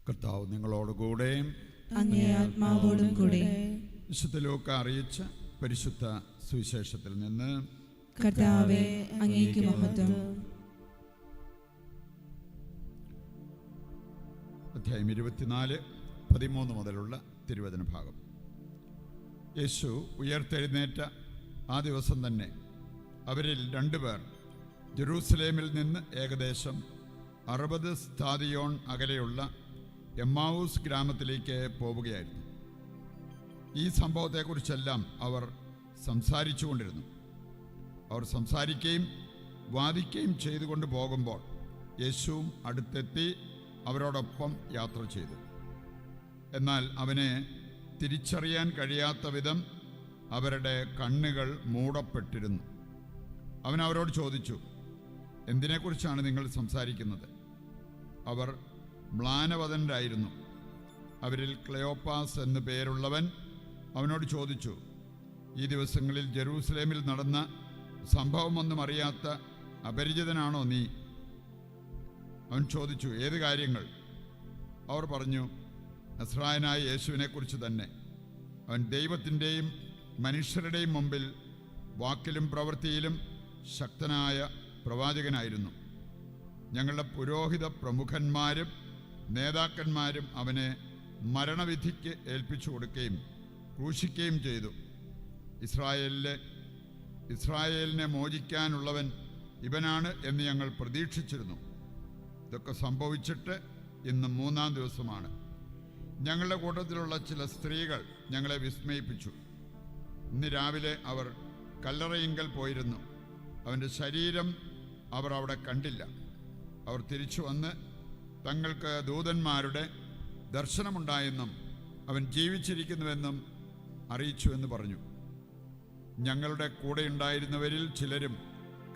കർത്താവ് നിങ്ങളോടുകൂടെ അങ്ങേ ആത്മാവോടും കൂടെ. വിശുദ്ധ ലൂക്ക അറിയിച്ച പരിശുദ്ധ സുവിശേഷത്തിൽ നിന്ന്. കർത്താവേ, അങ്ങേക്ക് മഹത്വം. അധ്യായം 24:13 മുതലുള്ള തിരുവചന ഭാഗം. യേശു ഉയർത്തെഴുന്നേറ്റ ആ ദിവസം തന്നെ അവരിൽ 2 പേർ ജെറൂസലേമിൽ നിന്ന് ഏകദേശം 60 സ്താദിയോൺ അകലെയുള്ള എമ്മാവൂസ് ഗ്രാമത്തിലേക്ക് പോവുകയായിരുന്നു. ഈ സംഭവത്തെക്കുറിച്ചെല്ലാം അവർ സംസാരിച്ചു കൊണ്ടിരുന്നു. അവർ സംസാരിക്കുകയും വാദിക്കുകയും ചെയ്തുകൊണ്ട് പോകുമ്പോൾ യേശുവും അടുത്തെത്തി അവരോടൊപ്പം യാത്ര ചെയ്തു. എന്നാൽ അവനെ തിരിച്ചറിയാൻ കഴിയാത്ത വിധം അവരുടെ കണ്ണുകൾ മൂടപ്പെട്ടിരുന്നു. അവൻ അവരോട് ചോദിച്ചു, എന്തിനെക്കുറിച്ചാണ് നിങ്ങൾ സംസാരിക്കുന്നത്? അവർ മ്ലാനവദനരായിരുന്നു. അവരിൽ ക്ലെയോപ്പാസ് എന്നു പേരുള്ളവൻ അവനോട് ചോദിച്ചു, ഈ ദിവസങ്ങളിൽ ജെറൂസലേമിൽ നടന്ന സംഭവമൊന്നും അറിയാത്ത അപരിചിതനാണോ നീ? അവൻ ചോദിച്ചു, ഏത് കാര്യങ്ങൾ? അവർ പറഞ്ഞു, നസ്രായനായ യേശുവിനെക്കുറിച്ച് തന്നെ. അവൻ ദൈവത്തിൻ്റെയും മനുഷ്യരുടെയും മുമ്പിൽ വാക്കിലും പ്രവൃത്തിയിലും ശക്തനായ പ്രവാചകനായിരുന്നു. ഞങ്ങളുടെ പുരോഹിത പ്രമുഖന്മാരും നേതാക്കന്മാരും അവനെ മരണവിധിക്ക് ഏൽപ്പിച്ചു കൊടുക്കുകയും ക്രൂശിക്കുകയും ചെയ്തു. ഇസ്രായേലിനെ മോചിക്കാനുള്ളവൻ ഇവനാണ് എന്ന് ഞങ്ങൾ പ്രതീക്ഷിച്ചിരുന്നു. ഇതൊക്കെ സംഭവിച്ചിട്ട് ഇന്ന് 3-ാം ദിവസമാണ്. ഞങ്ങളുടെ കൂട്ടത്തിലുള്ള ചില സ്ത്രീകൾ ഞങ്ങളെ വിസ്മയിപ്പിച്ചു. ഇന്ന് രാവിലെ അവർ കല്ലറയിങ്കൽ പോയിരുന്നു. അവൻ്റെ ശരീരം അവർ അവിടെ കണ്ടില്ല. അവർ തിരിച്ചു വന്ന് തങ്ങൾക്ക് ദൂതന്മാരുടെ ദർശനമുണ്ടായെന്നും അവൻ ജീവിച്ചിരിക്കുന്നുവെന്നും അറിയിച്ചു എന്ന് പറഞ്ഞു. ഞങ്ങളുടെ കൂടെ ഉണ്ടായിരുന്നവരിൽ ചിലരും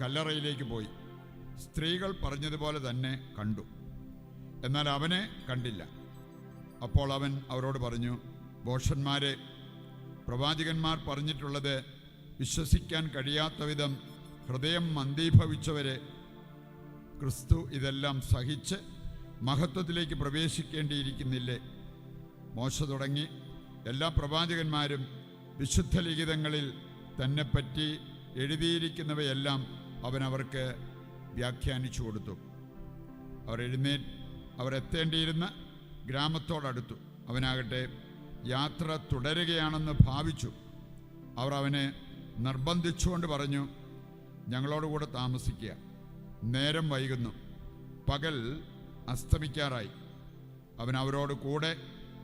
കല്ലറയിലേക്ക് പോയി. സ്ത്രീകൾ പറഞ്ഞതുപോലെ തന്നെ കണ്ടു, എന്നാൽ അവനെ കണ്ടില്ല. അപ്പോൾ അവൻ അവരോട് പറഞ്ഞു, ഭോഷന്മാരെ, പ്രവാചകന്മാർ പറഞ്ഞിട്ടുള്ളത് വിശ്വസിക്കാൻ കഴിയാത്ത വിധം ഹൃദയം മന്ദീഭവിച്ചവരെ, ക്രിസ്തു ഇതെല്ലാം സഹിച്ച് മഹത്വത്തിലേക്ക് പ്രവേശിക്കേണ്ടിയിരിക്കുന്നില്ലേ? മോശ തുടങ്ങി എല്ലാ പ്രവാചകന്മാരും വിശുദ്ധ ലിഖിതങ്ങളിൽ തന്നെപ്പറ്റി എഴുതിയിരിക്കുന്നവയെല്ലാം അവൻ അവർക്ക് വ്യാഖ്യാനിച്ചു കൊടുത്തു. അവർ എത്തേണ്ടിയിരുന്ന ഗ്രാമത്തോടടുത്തു. അവനാകട്ടെ യാത്ര തുടരുകയാണെന്ന് ഭാവിച്ചു. അവർ അവനെ നിർബന്ധിച്ചുകൊണ്ട് പറഞ്ഞു, ഞങ്ങളോടുകൂടെ താമസിക്കുക, നേരം വൈകുന്നു, പകൽ അസ്തമിക്കാറായി. അവൻ അവരോട് കൂടെ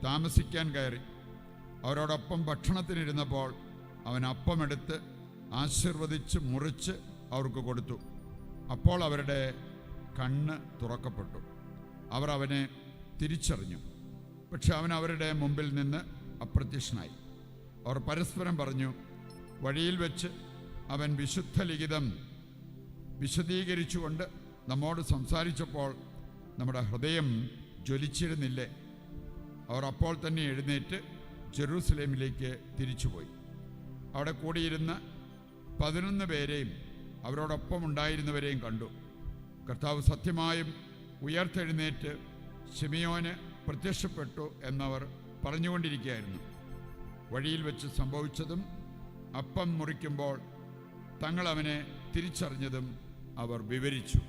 താമസിക്കാൻ കയറി. അവരോടൊപ്പം ഭക്ഷണത്തിനിരുന്നപ്പോൾ അവൻ അപ്പമെടുത്ത് ആശീർവദിച്ച് മുറിച്ച് അവർക്ക് കൊടുത്തു. അപ്പോൾ അവരുടെ കണ്ണ് തുറക്കപ്പെട്ടു. അവർ അവനെ തിരിച്ചറിഞ്ഞു. പക്ഷെ അവൻ അവരുടെ മുമ്പിൽ നിന്ന് അപ്രത്യക്ഷനായി. അവർ പരസ്പരം പറഞ്ഞു, വഴിയിൽ വെച്ച് അവൻ വിശുദ്ധ ലിഖിതം വിശദീകരിച്ചുകൊണ്ട് നമ്മോട് സംസാരിച്ചപ്പോൾ നമ്മുടെ ഹൃദയം ജ്വലിച്ചിരുന്നില്ലേ? അവർ അപ്പോൾ തന്നെ എഴുന്നേറ്റ് ജെറൂസലേമിലേക്ക് തിരിച്ചുപോയി. അവിടെ കൂടിയിരുന്ന 11 പേരെയും അവരോടൊപ്പം ഉണ്ടായിരുന്നവരെയും കണ്ടു. കർത്താവ് സത്യമായും ഉയർത്തെഴുന്നേറ്റ് ശിമിയോന് പ്രത്യക്ഷപ്പെട്ടു എന്നവർ പറഞ്ഞുകൊണ്ടിരിക്കുകയായിരുന്നു. വഴിയിൽ വെച്ച് സംഭവിച്ചതും അപ്പം മുറിക്കുമ്പോൾ തങ്ങൾ അവനെ തിരിച്ചറിഞ്ഞതും അവർ വിവരിച്ചു.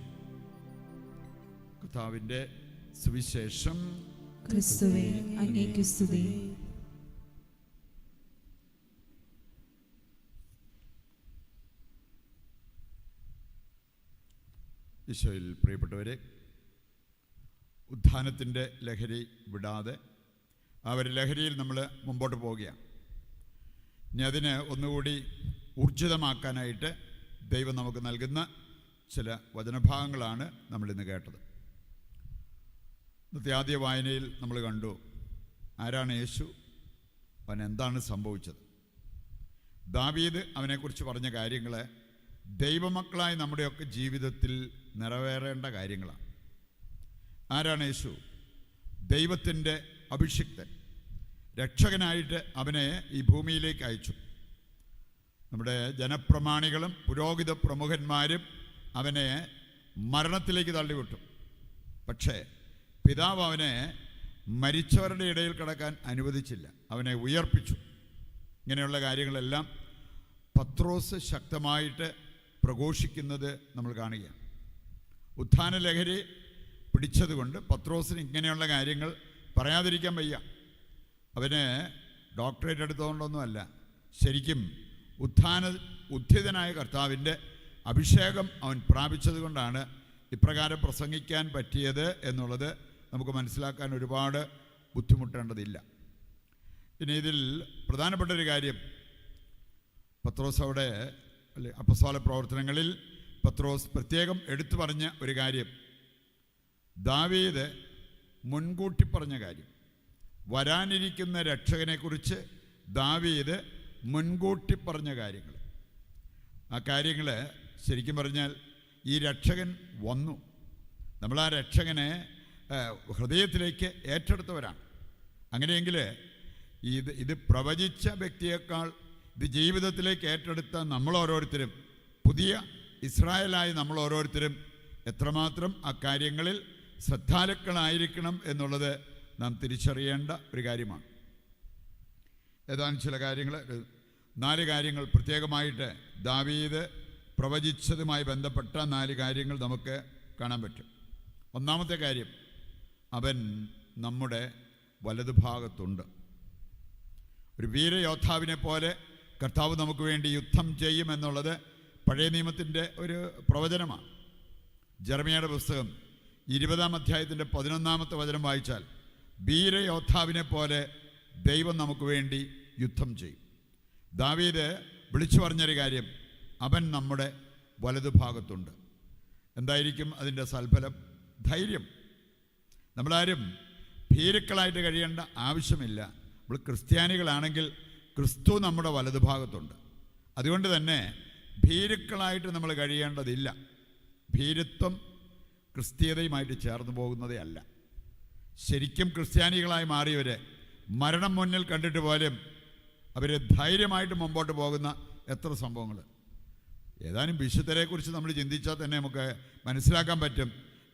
കർത്താവിൻ്റെ സുവിശേഷം. ക്രിസ്തുവേ, അങ്ങേക്ക് സ്തുതി. ഈശോയിൽ പ്രിയപ്പെട്ടവരെ, ഉത്ഥാനത്തിൻ്റെ ലഹരി വിടാതെ ആ ഒരു ലഹരിയിൽ നമ്മൾ മുമ്പോട്ട് പോവുകയാണ്. ഇനി അതിന് ഒന്നുകൂടി ഊർജിതമാക്കാനായിട്ട് ദൈവം നമുക്ക് നൽകുന്ന ചില വചനഭാഗങ്ങളാണ് നമ്മളിന്ന് കേട്ടത്. ഇന്നത്തെ ആദ്യ വായനയിൽ നമ്മൾ കണ്ടു, ആരാണ് യേശു, അവൻ എന്താണ് സംഭവിച്ചത്. ദാവീദ് അവനെക്കുറിച്ച് പറഞ്ഞ കാര്യങ്ങൾ ദൈവമക്കളായി നമ്മുടെയൊക്കെ ജീവിതത്തിൽ നിറവേറേണ്ട കാര്യങ്ങളാണ്. ആരാണ് യേശു? ദൈവത്തിൻ്റെ അഭിഷിക്തൻ, രക്ഷകനായിട്ട് അവനെ ഈ ഭൂമിയിലേക്ക് അയച്ചു. നമ്മുടെ ജനപ്രമാണികളും പുരോഹിത പ്രമുഖന്മാരും അവനെ മരണത്തിലേക്ക് തള്ളിവിട്ടു. പക്ഷേ പിതാവ് അവനെ മരിച്ചവരുടെ ഇടയിൽ കിടക്കാൻ അനുവദിച്ചില്ല, അവനെ ഉയർപ്പിച്ചു. ഇങ്ങനെയുള്ള കാര്യങ്ങളെല്ലാം പത്രോസ് ശക്തമായിട്ട് പ്രഘോഷിക്കുന്നത് നമ്മൾ കാണുകയാണ്. ഉത്ഥാന ലഹരി പിടിച്ചതുകൊണ്ട് പത്രോസിന് ഇങ്ങനെയുള്ള കാര്യങ്ങൾ പറയാതിരിക്കാൻ വയ്യ. അവന് ഡോക്ടറേറ്റ് എടുത്തുകൊണ്ടൊന്നുമല്ല, ശരിക്കും ഉദ്ധിതനായ കർത്താവിൻ്റെ അഭിഷേകം അവൻ പ്രാപിച്ചത് കൊണ്ടാണ് ഇപ്രകാരം പ്രസംഗിക്കാൻ പറ്റിയത് എന്നുള്ളത് നമുക്ക് മനസ്സിലാക്കാൻ ഒരുപാട് ബുദ്ധിമുട്ടേണ്ടതില്ല. ഇനി ഇതിൽ പ്രധാനപ്പെട്ടൊരു കാര്യം, പത്രോസ് അവിടെ അപ്പോസ്തല പ്രവർത്തനങ്ങളിൽ പത്രോസ് പ്രത്യേകം എടുത്തു പറഞ്ഞ ഒരു കാര്യം, ദാവീദ് മുൻകൂട്ടി പറഞ്ഞ കാര്യം, വരാനിരിക്കുന്ന രക്ഷകനെക്കുറിച്ച് ദാവീദ് മുൻകൂട്ടി പറഞ്ഞ കാര്യങ്ങൾ. ആ കാര്യങ്ങൾ ശരിക്കും പറഞ്ഞാൽ ഈ രക്ഷകൻ വന്നു, നമ്മൾ ആ രക്ഷകനെ ഹൃദയത്തിലേക്ക് ഏറ്റെടുത്തവരാണ്. അങ്ങനെയെങ്കിൽ ഇത് പ്രവചിച്ച വ്യക്തിയേക്കാൾ ഇത് ജീവിതത്തിലേക്ക് ഏറ്റെടുത്ത നമ്മൾ ഓരോരുത്തരും, പുതിയ ഇസ്രായേലായി നമ്മൾ ഓരോരുത്തരും എത്രമാത്രം ആ കാര്യങ്ങളിൽ ശ്രദ്ധാലുക്കളായിരിക്കണം എന്നുള്ളത് നാം തിരിച്ചറിയേണ്ട ഒരു കാര്യമാണ്. ഏതാനും ചില കാര്യങ്ങൾ, 4 കാര്യങ്ങൾ പ്രത്യേകമായിട്ട് ദാവീദ് പ്രവചിച്ചതുമായി ബന്ധപ്പെട്ട 4 കാര്യങ്ങൾ നമുക്ക് കാണാൻ പറ്റും. ഒന്നാമത്തെ കാര്യം, അവൻ നമ്മുടെ വലതുഭാഗത്തുണ്ട്. ഒരു വീരയോദ്ധാവിനെ പോലെ കർത്താവ് നമുക്ക് വേണ്ടി യുദ്ധം ചെയ്യുമെന്നുള്ളത് പഴയ നിയമത്തിൻ്റെ ഒരു പ്രവചനമാണ്. ജെറമ്യായുടെ പുസ്തകം 20-ാം അധ്യായത്തിൻ്റെ 11-ാമത്തെ വചനം വായിച്ചാൽ, വീരയോദ്ധാവിനെ പോലെ ദൈവം നമുക്ക് വേണ്ടി യുദ്ധം ചെയ്യും. ദാവീദ് വിളിച്ചു പറഞ്ഞൊരു കാര്യം, അവൻ നമ്മുടെ വലതുഭാഗത്തുണ്ട്. എന്തായിരിക്കും അതിൻ്റെ സൽഫലം? ധൈര്യം. നമ്മളാരും ഭീരുക്കളായിട്ട് കഴിയേണ്ട ആവശ്യമില്ല. നമ്മൾ ക്രിസ്ത്യാനികളാണെങ്കിൽ ക്രിസ്തു നമ്മുടെ വലതുഭാഗത്തുണ്ട്. അതുകൊണ്ട് തന്നെ ഭീരുക്കളായിട്ട് നമ്മൾ കഴിയേണ്ടതില്ല. ഭീരുത്വം ക്രിസ്തീയതയുമായിട്ട് ചേർന്ന് പോകുന്നതേ അല്ല. ശരിക്കും ക്രിസ്ത്യാനികളായി മാറിയവരെ മരണം മുന്നിൽ കണ്ടിട്ട് പോലും അവർ ധൈര്യമായിട്ട് മുമ്പോട്ട് പോകുന്ന എത്ര സംഭവങ്ങൾ. ഏതാനും വിശുദ്ധരെക്കുറിച്ച് നമ്മൾ ചിന്തിച്ചാൽ തന്നെ നമുക്ക് മനസ്സിലാക്കാൻ പറ്റും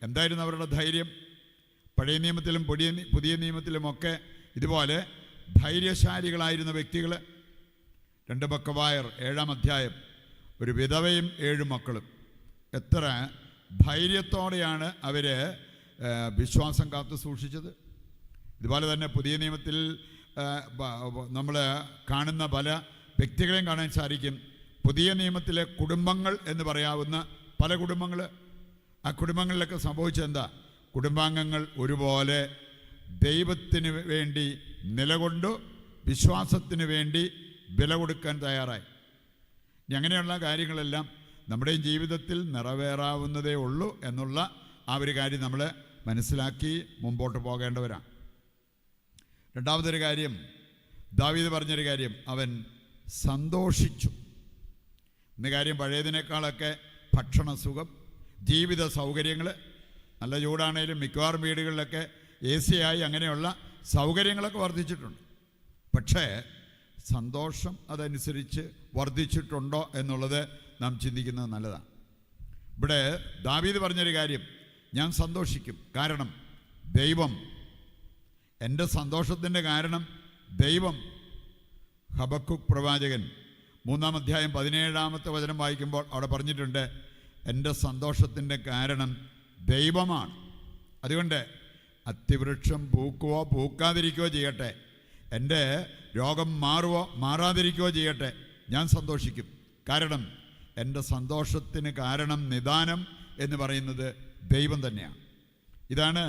എന്തായിരുന്നു അവരുടെ ധൈര്യം. പഴയ നിയമത്തിലും പുതിയ നിയമത്തിലുമൊക്കെ ഇതുപോലെ ധൈര്യശാലികളായിരുന്ന വ്യക്തികൾ. 2 ബക്കവായർ 7-ാം അധ്യായം, ഒരു വിധവയും 7 മക്കളും. എത്ര ധൈര്യത്തോടെയാണ് അവർ വിശ്വാസം കാത്തു സൂക്ഷിച്ചത്. ഇതുപോലെ തന്നെ പുതിയ നിയമത്തിൽ നമ്മൾ കാണുന്ന പല വ്യക്തികളെയും കാണാൻ സാധിക്കും. പുതിയ നിയമത്തിലെ കുടുംബങ്ങൾ എന്ന് പറയാവുന്ന പല കുടുംബങ്ങൾ, ആ കുടുംബങ്ങളിലൊക്കെ സംഭവിച്ചെന്താ? കുടുംബാംഗങ്ങൾ ഒരുപോലെ ദൈവത്തിന് വേണ്ടി നിലകൊണ്ടു, വിശ്വാസത്തിന് വേണ്ടി വില കൊടുക്കാൻ തയ്യാറായി. ഇനി അങ്ങനെയുള്ള കാര്യങ്ങളെല്ലാം നമ്മുടെയും ജീവിതത്തിൽ നിറവേറാവുന്നതേ ഉള്ളൂ എന്നുള്ള ആ ഒരു കാര്യം നമ്മൾ മനസ്സിലാക്കി മുമ്പോട്ട് പോകേണ്ടവരാണ്. രണ്ടാമതൊരു കാര്യം, ദാവീദ് പറഞ്ഞൊരു കാര്യം, അവൻ സന്തോഷിച്ചു. ഇന്ന് കാര്യം പഴയതിനേക്കാളൊക്കെ ഭക്ഷണസുഖം, ജീവിത സൗകര്യങ്ങൾ, നല്ല ചൂടാണേലും മിക്കവാറും വീടുകളിലൊക്കെ AC ആയി അങ്ങനെയുള്ള സൗകര്യങ്ങളൊക്കെ വർദ്ധിച്ചിട്ടുണ്ട്. പക്ഷേ സന്തോഷം അതനുസരിച്ച് വർദ്ധിച്ചിട്ടുണ്ടോ എന്നുള്ളത് നാം ചിന്തിക്കുന്നത് നല്ലതാണ്. ഇവിടെ ദാവീദ് പറഞ്ഞൊരു കാര്യം, ഞാൻ സന്തോഷിക്കും, കാരണം ദൈവം, എൻ്റെ സന്തോഷത്തിൻ്റെ കാരണം ദൈവം. ഹബക്കൂക്ക് പ്രവാചകൻ 3-ാം അധ്യായം 17-ാമത്തെ വചനം വായിക്കുമ്പോൾ അവിടെ പറഞ്ഞിട്ടുണ്ട്, എൻ്റെ സന്തോഷത്തിൻ്റെ കാരണം ദൈവമാണ്. അതുകൊണ്ട് അത്തിവൃക്ഷം പൂക്കുവോ പൂക്കാതിരിക്കുകയോ ചെയ്യട്ടെ, എൻ്റെ രോഗം മാറുവോ മാറാതിരിക്കുകയോ ചെയ്യട്ടെ, ഞാൻ സന്തോഷിക്കും. കാരണം എൻ്റെ സന്തോഷത്തിന് കാരണം, നിദാനം എന്ന് പറയുന്നത് ദൈവം തന്നെയാണ്. ഇതാണ്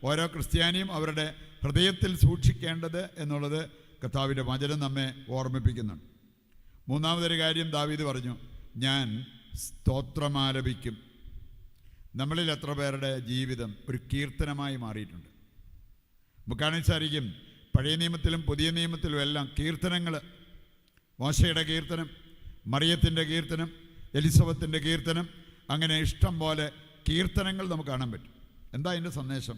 ഓരോ ക്രിസ്ത്യാനിയും അവരുടെ ഹൃദയത്തിൽ സൂക്ഷിക്കേണ്ടത് എന്നുള്ളത് കർത്താവിൻ്റെ വചനം നമ്മെ ഓർമ്മിപ്പിക്കുന്നുണ്ട്. മൂന്നാമതൊരു കാര്യം ദാവീദ് പറഞ്ഞു, ഞാൻ സ്തോത്രമാലപിക്കും. നമ്മളിൽ എത്ര പേരുടെ ജീവിതം ഒരു കീർത്തനമായി മാറിയിട്ടുണ്ട്? നമുക്കാണെങ്കിൽ സാധിക്കും പഴയ നിയമത്തിലും പുതിയ നിയമത്തിലും എല്ലാം കീർത്തനങ്ങൾ. മോശയുടെ കീർത്തനം, മറിയത്തിൻ്റെ കീർത്തനം, എലിസബത്തിൻ്റെ കീർത്തനം, അങ്ങനെ ഇഷ്ടം പോലെ കീർത്തനങ്ങൾ നമുക്ക് കാണാൻ പറ്റും. എന്താ അതിൻ്റെ സന്ദേശം?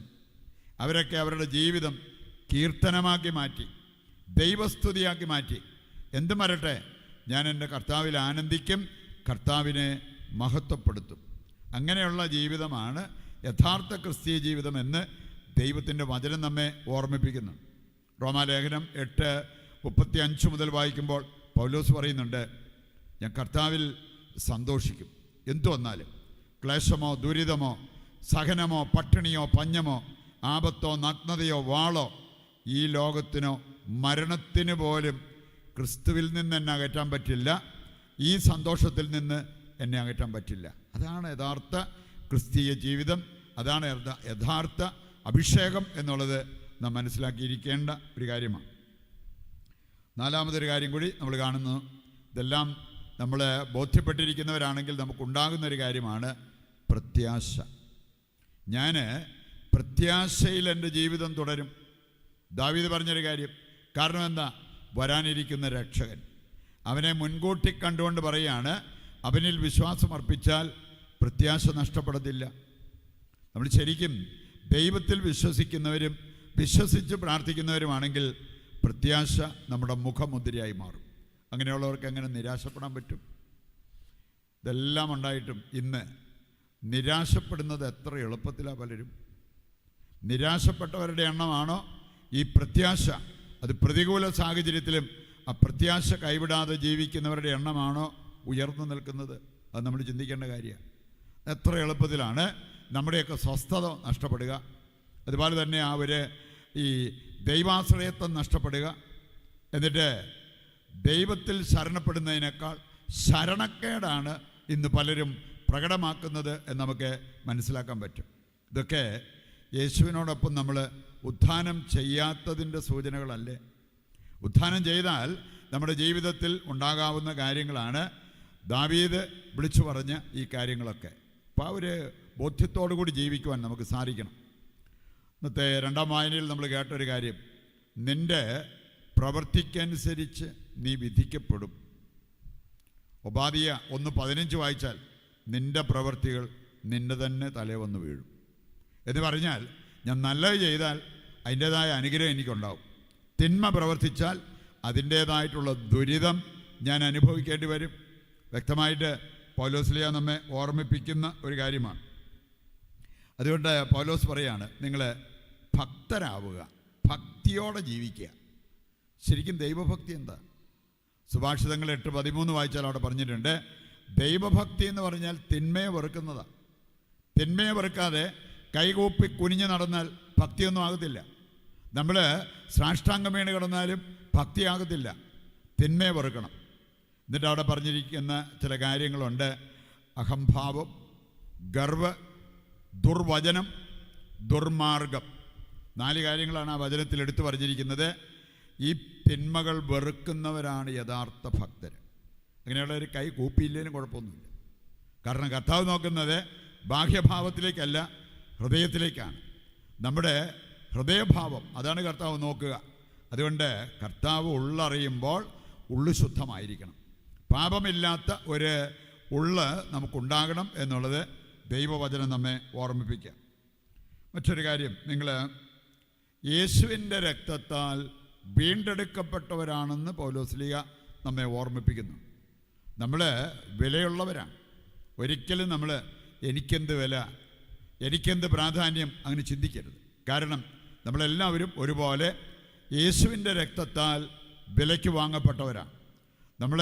അവരൊക്കെ അവരുടെ ജീവിതം കീർത്തനമാക്കി മാറ്റി, ദൈവസ്തുതിയാക്കി മാറ്റി. എന്തും വരട്ടെ, ഞാൻ എൻ്റെ കർത്താവിൽ ആനന്ദിക്കും, കർത്താവിനെ മഹത്വപ്പെടുത്തും. അങ്ങനെയുള്ള ജീവിതമാണ് യഥാർത്ഥ ക്രിസ്തീയ ജീവിതം എന്ന് ദൈവത്തിൻ്റെ വചനം നമ്മെ ഓർമ്മിപ്പിക്കുന്നു. റോമാലേഖനം 8:35 മുതൽ വായിക്കുമ്പോൾ പൗലോസ് പറയുന്നുണ്ട്, ഞാൻ കർത്താവിൽ സന്തോഷിക്കും, എന്തു വന്നാലും, ക്ലേശമോ ദുരിതമോ സഹനമോ പട്ടിണിയോ പഞ്ഞമോ ആപത്തോ നഗ്നതയോ വാളോ ഈ ലോകത്തിനോ മരണത്തിന് പോലും ക്രിസ്തുവിൽ നിന്ന് എന്നെ അകറ്റാൻ പറ്റില്ല. ഈ സന്തോഷത്തിൽ നിന്ന് എന്നെ അകറ്റാൻ പറ്റില്ല. അതാണ് യഥാർത്ഥ ക്രിസ്തീയ ജീവിതം. അതാണ് യഥാർത്ഥ അഭിഷേകം എന്നുള്ളത് നാം മനസ്സിലാക്കിയിരിക്കേണ്ട ഒരു കാര്യമാണ്. നാലാമതൊരു കാര്യം കൂടി നമ്മൾ കാണുന്നു. ഇതെല്ലാം നമ്മൾ ബോധ്യപ്പെട്ടിരിക്കുന്നവരാണെങ്കിൽ നമുക്കുണ്ടാകുന്നൊരു കാര്യമാണ് പ്രത്യാശ. ഞാൻ പ്രത്യാശയിൽ എൻ്റെ ജീവിതം തുടരും. ദാവീദ് പറഞ്ഞൊരു കാര്യം. കാരണം എന്താ? വരാനിരിക്കുന്ന രക്ഷകൻ, അവനെ മുൻകൂട്ടി കണ്ടുകൊണ്ട് പറയുകയാണ്, അവനിൽ വിശ്വാസം അർപ്പിച്ചാൽ പ്രത്യാശ നഷ്ടപ്പെടത്തില്ല. നമ്മൾ ശരിക്കും ദൈവത്തിൽ വിശ്വസിക്കുന്നവരും വിശ്വസിച്ച് പ്രാർത്ഥിക്കുന്നവരുമാണെങ്കിൽ പ്രത്യാശ നമ്മുടെ മുഖമുദ്രയായി മാറും. അങ്ങനെയുള്ളവർക്ക് എങ്ങനെ നിരാശപ്പെടാൻ പറ്റും? ഇതെല്ലാം ഉണ്ടായിട്ടും ഇന്ന് നിരാശപ്പെടുന്നത് എത്ര എളുപ്പത്തിലാണ് പലരും. നിരാശപ്പെട്ടവരുടെ എണ്ണമാണോ ഈ പ്രത്യാശ, അത് പ്രതികൂല സാഹചര്യത്തിലും ആ പ്രത്യാശ കൈവിടാതെ ജീവിക്കുന്നവരുടെ എണ്ണമാണോ ഉയർന്നു നിൽക്കുന്നത്? അത് നമ്മൾ ചിന്തിക്കേണ്ട കാര്യമാണ്. എത്ര എളുപ്പത്തിലാണ് നമ്മുടെയൊക്കെ സ്വസ്ഥത നഷ്ടപ്പെടുക. അതുപോലെ തന്നെ ഈ ദൈവാശ്രയത്വം നഷ്ടപ്പെടുക. എന്നിട്ട് ദൈവത്തിൽ ശരണപ്പെടുന്നതിനേക്കാൾ ശരണക്കേടാണ് ഇന്ന് പലരും പ്രകടമാക്കുന്നത് എന്ന് നമുക്ക് മനസ്സിലാക്കാൻ പറ്റും. ഇതൊക്കെ യേശുവിനോടൊപ്പം നമ്മൾ ഉത്ഥാനം ചെയ്യാത്തതിൻ്റെ സൂചനകളല്ലേ? ഉത്ഥാനം ചെയ്താൽ നമ്മുടെ ജീവിതത്തിൽ ഉണ്ടാകാവുന്ന കാര്യങ്ങളാണ് ദാവീദ് വിളിച്ചു പറഞ്ഞ ഈ കാര്യങ്ങളൊക്കെ. അപ്പോൾ ആ ഒരു ബോധ്യത്തോടു കൂടി ജീവിക്കുവാൻ നമുക്ക് സാധിക്കണം. ഇന്നത്തെ 2ാം വായനയിൽ നമ്മൾ കേട്ടൊരു കാര്യം, നിൻ്റെ പ്രവൃത്തിക്കനുസരിച്ച് നീ വിധിക്കപ്പെടും. ഒബാദിയ 1:15 വായിച്ചാൽ നിൻ്റെ പ്രവൃത്തികൾ നിൻ്റെ തന്നെ തലേ വന്ന് വീഴും എന്ന് പറഞ്ഞാൽ, ഞാൻ നല്ലത് ചെയ്താൽ അതിൻ്റേതായ അനുഗ്രഹം എനിക്കുണ്ടാവും, തിന്മ പ്രവർത്തിച്ചാൽ അതിൻ്റേതായിട്ടുള്ള ദുരിതം ഞാൻ അനുഭവിക്കേണ്ടി വരും. വ്യക്തമായിട്ട് പൗലോസ്ലീഹ നമ്മെ ഓർമ്മിപ്പിക്കുന്ന ഒരു കാര്യമാണ്. അതുകൊണ്ട് പൗലോസ് പറയാണ്, നിങ്ങൾ ഭക്തരാവുക, ഭക്തിയോടെ ജീവിക്കുക. ശരിക്കും ദൈവഭക്തി എന്താ? സുഭാഷിതങ്ങൾ 8:13 വായിച്ചാൽ അവിടെ പറഞ്ഞിട്ടുണ്ട്, ദൈവഭക്തി എന്ന് പറഞ്ഞാൽ തിന്മയെ വെറുക്കുന്നതാണ്. തിന്മയെ വെറുക്കാതെ കൈകൂപ്പി കുനിഞ്ഞ് നടന്നാൽ ഭക്തിയൊന്നും ആകത്തില്ല. നമ്മൾ സാഷ്ടാംഗം വീണ് കിടന്നാലും ഭക്തിയാകത്തില്ല. തിന്മയെ വെറുക്കണം. എന്നിട്ട് അവിടെ പറഞ്ഞിരിക്കുന്ന ചില കാര്യങ്ങളുണ്ട്. അഹംഭാവം, ഗർവ്, ദുർവചനം, ദുർമാർഗം. 4 കാര്യങ്ങളാണ് ആ വചനത്തിൽ എടുത്തു പറഞ്ഞിരിക്കുന്നത്. ഈ തിന്മകൾ വെറുക്കുന്നവരാണ് യഥാർത്ഥ ഭക്തർ. അങ്ങനെയുള്ളവർ കൈ കൂപ്പിയില്ലേലും കുഴപ്പമൊന്നുമില്ല. കാരണം കർത്താവ് നോക്കുന്നത് ബാഹ്യഭാവത്തിലേക്കല്ല, ഹൃദയത്തിലേക്കാണ്. നമ്മുടെ ഹൃദയഭാവം, അതാണ് കർത്താവ് നോക്കുക. അതുകൊണ്ട് കർത്താവ് ഉള്ളറിയുമ്പോൾ ഉള്ളു ശുദ്ധമായിരിക്കണം. പാപമില്ലാത്ത ഒരു ഉള്ള് നമുക്കുണ്ടാകണം എന്നുള്ളത് ദൈവവചനം നമ്മെ ഓർമ്മിപ്പിക്കുക. മറ്റൊരു കാര്യം, നിങ്ങൾ യേശുവിൻ്റെ രക്തത്താൽ വീണ്ടെടുക്കപ്പെട്ടവരാണെന്ന് പൗലോസ്ലീഹ നമ്മെ ഓർമ്മിപ്പിക്കുന്നു. നമ്മൾ വിലയുള്ളവരാണ്. ഒരിക്കലും നമ്മൾ എനിക്കെന്ത് വില, എനിക്കെന്ത് പ്രാധാന്യം അങ്ങനെ ചിന്തിക്കരുത്. കാരണം നമ്മളെല്ലാവരും ഒരുപോലെ യേശുവിൻ്റെ രക്തത്താൽ വിലയ്ക്ക് വാങ്ങപ്പെട്ടവരാണ്. നമ്മൾ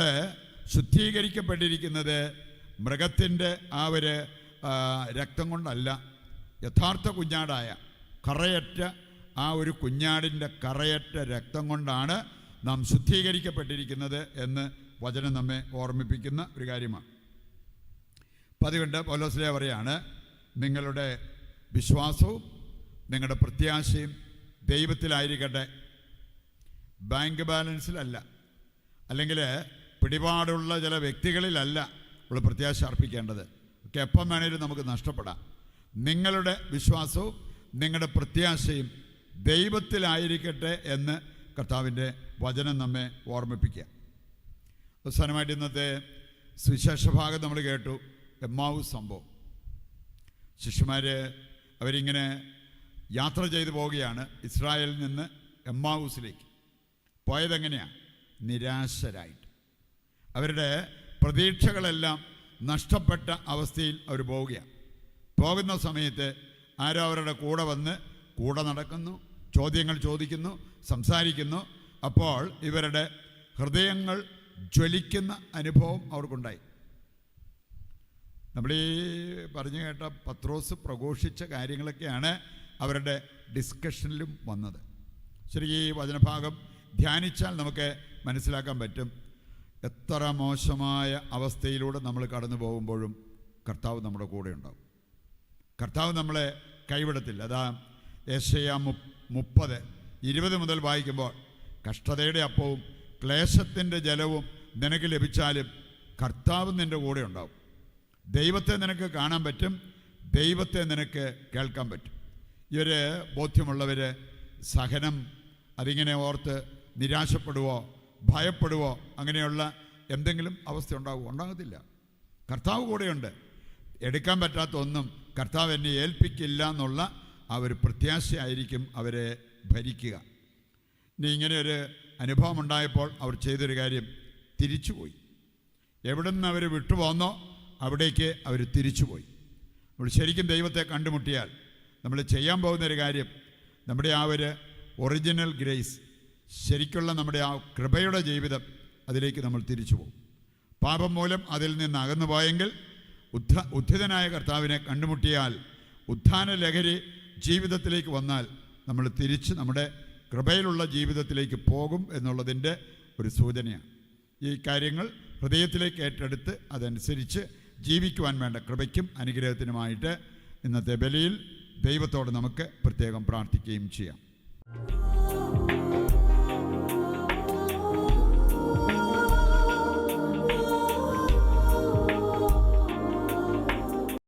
ശുദ്ധീകരിക്കപ്പെട്ടിരിക്കുന്നത് മൃഗത്തിൻ്റെ ആ ഒരു രക്തം കൊണ്ടല്ല, യഥാർത്ഥ കുഞ്ഞാടായ കറയറ്റ ആ ഒരു കുഞ്ഞാടിൻ്റെ കറയറ്റ രക്തം കൊണ്ടാണ് നാം ശുദ്ധീകരിക്കപ്പെട്ടിരിക്കുന്നത് എന്ന് വചനം നമ്മെ ഓർമ്മിപ്പിക്കുന്ന ഒരു കാര്യമാണ്. അപ്പം അതുകൊണ്ട് പൗലോസ്ലീഹ പറയാണ്, നിങ്ങളുടെ വിശ്വാസവും നിങ്ങളുടെ പ്രത്യാശയും ദൈവത്തിലായിരിക്കട്ടെ, ബാങ്ക് ബാലൻസിലല്ല, അല്ലെങ്കിൽ പിടിപാടുള്ള ചില വ്യക്തികളിലല്ല ഉള്ള പ്രത്യാശ അർപ്പിക്കേണ്ടത്. ഒക്കെ എപ്പം വേണേലും നമുക്ക് നഷ്ടപ്പെടാം. നിങ്ങളുടെ വിശ്വാസവും നിങ്ങളുടെ പ്രത്യാശയും ദൈവത്തിലായിരിക്കട്ടെ എന്ന് കർത്താവിൻ്റെ വചനം നമ്മെ ഓർമ്മിപ്പിക്കുക. അവസാനമായിട്ട് ഇന്നത്തെ സുവിശേഷ ഭാഗം നമ്മൾ കേട്ടു, എമ്മാവൂസ് സംഭവം. ശിഷ്യന്മാർ അവരിങ്ങനെ യാത്ര ചെയ്തു പോവുകയാണ് ഇസ്രായേലിൽ നിന്ന് എമ്മാവൂസിലേക്ക്. പോയതെങ്ങനെയാണ്? നിരാശരായിട്ട്. അവരുടെ പ്രതീക്ഷകളെല്ലാം നഷ്ടപ്പെട്ട അവസ്ഥയിൽ അവർ പോവുകയാണ്. പോകുന്ന സമയത്ത് ആരോ അവരുടെ കൂടെ വന്ന് കൂടെ നടക്കുന്നു, ചോദ്യങ്ങൾ ചോദിക്കുന്നു, സംസാരിക്കുന്നു. അപ്പോൾ ഇവരുടെ ഹൃദയങ്ങൾ ജ്വലിക്കുന്ന അനുഭവം അവർക്കുണ്ടായി. നമ്മൾ ഈ പറഞ്ഞു കേട്ട പത്രോസ് പ്രഘോഷിച്ച കാര്യങ്ങളൊക്കെയാണ് അവരുടെ ഡിസ്കഷനിലും വന്നത്. ശരിക്കും ഈ വചനഭാഗം ധ്യാനിച്ചാൽ നമുക്ക് മനസ്സിലാക്കാൻ പറ്റും, എത്ര മോശമായ അവസ്ഥയിലൂടെ നമ്മൾ കടന്നു പോകുമ്പോഴും കർത്താവ് നമ്മുടെ കൂടെ ഉണ്ടാവും. കർത്താവ് നമ്മളെ കൈവിടത്തില്ല. അതാ യെശയ്യാ 30:20 മുതൽ വായിക്കുമ്പോൾ, കഷ്ടതയുടെ അപ്പവും ക്ലേശത്തിൻ്റെ ജലവും നിനക്ക് ലഭിച്ചാലും കർത്താവ് നിൻ്റെ കൂടെ ഉണ്ടാവും. ദൈവത്തെ നിനക്ക് കാണാൻ പറ്റും, ദൈവത്തെ നിനക്ക് കേൾക്കാൻ പറ്റും. ഈ ഒരു ബോധ്യമുള്ളവർ സഹനം അതിങ്ങനെ ഓർത്ത് നിരാശപ്പെടുവോ ഭയപ്പെടുവോ അങ്ങനെയുള്ള എന്തെങ്കിലും അവസ്ഥ ഉണ്ടാകത്തില്ല. കർത്താവ് കൂടെയുണ്ട്. എടുക്കാൻ പറ്റാത്ത ഒന്നും കർത്താവ് എന്നെ ഏൽപ്പിക്കില്ല എന്നുള്ള ആ ഒരു പ്രത്യാശയായിരിക്കും അവരെ ഭരിക്കുക. ഇനി ഇങ്ങനെ ഒരു അനുഭവം ഉണ്ടായപ്പോൾ അവർ ചെയ്തൊരു കാര്യം, തിരിച്ചുപോയി. എവിടെ നിന്ന് അവർ വിട്ടുപോന്നോ അവിടേക്ക് അവർ തിരിച്ചുപോയി. നമ്മൾ ശരിക്കും ദൈവത്തെ കണ്ടുമുട്ടിയാൽ നമ്മൾ ചെയ്യാൻ പോകുന്നൊരു കാര്യം, നമ്മുടെ ആ ഒരു ഒറിജിനൽ ഗ്രേസ്, ശരിക്കുള്ള നമ്മുടെ ആ കൃപയുടെ ജീവിതം, അതിലേക്ക് നമ്മൾ തിരിച്ചു പോകും. പാപം മൂലം അതിൽ നിന്ന് അകന്നു പോയെങ്കിൽ ഉദ്ധിതനായ കർത്താവിനെ കണ്ടുമുട്ടിയാൽ, ഉത്ഥാന ലഹരി ജീവിതത്തിലേക്ക് വന്നാൽ നമ്മൾ തിരിച്ച് നമ്മുടെ കൃപയിലുള്ള ജീവിതത്തിലേക്ക് പോകും എന്നുള്ളതിൻ്റെ ഒരു സൂചനയാണ്. ഈ കാര്യങ്ങൾ ഹൃദയത്തിലേക്ക് ഏറ്റെടുത്ത് അതനുസരിച്ച് ജീവിക്കുവാൻ വേണ്ട കൃപയ്ക്കും അനുഗ്രഹത്തിനുമായിട്ട് ഇന്നത്തെ ബലിയിൽ ദൈവത്തോട് നമുക്ക് പ്രത്യേകം പ്രാർത്ഥിക്കുകയും ചെയ്യാം.